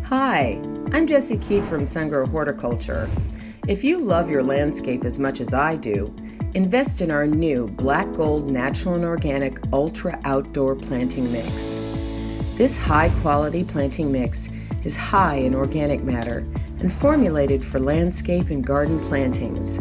Hi, I'm Jessie Keith from Sungrow Horticulture. If you love your landscape as much as I do, invest in our new Black Gold Natural and Organic Ultra Outdoor Planting Mix. This high-quality planting mix is high in organic matter and formulated for landscape and garden plantings.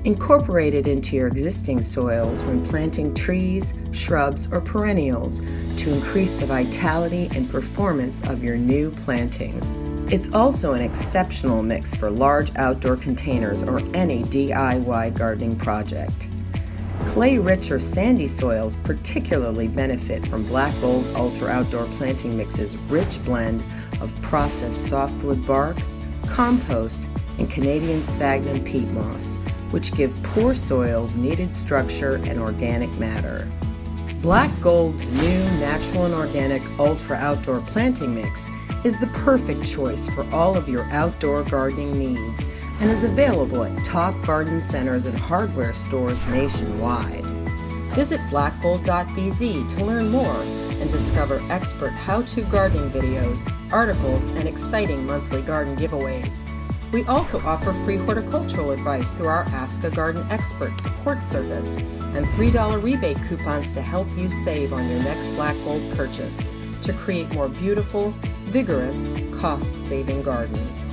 Incorporate it into your existing soils when planting trees, shrubs, or perennials to increase the vitality and performance of your new plantings. It's also an exceptional mix for large outdoor containers or any DIY gardening project. Clay-rich or sandy soils particularly benefit from Black Gold Ultra Outdoor Planting Mix's rich blend of processed softwood bark, compost, and Canadian sphagnum peat moss, which give poor soils needed structure and organic matter. Black Gold's new Natural and Organic Ultra Outdoor Planting Mix is the perfect choice for all of your outdoor gardening needs and is available at top garden centers and hardware stores nationwide. Visit blackgold.bz to learn more and discover expert how-to gardening videos, articles, and exciting monthly garden giveaways. We also offer free horticultural advice through our Ask a Garden Expert support service and $3 rebate coupons to help you save on your next Black Gold purchase to create more beautiful, vigorous, cost-saving gardens.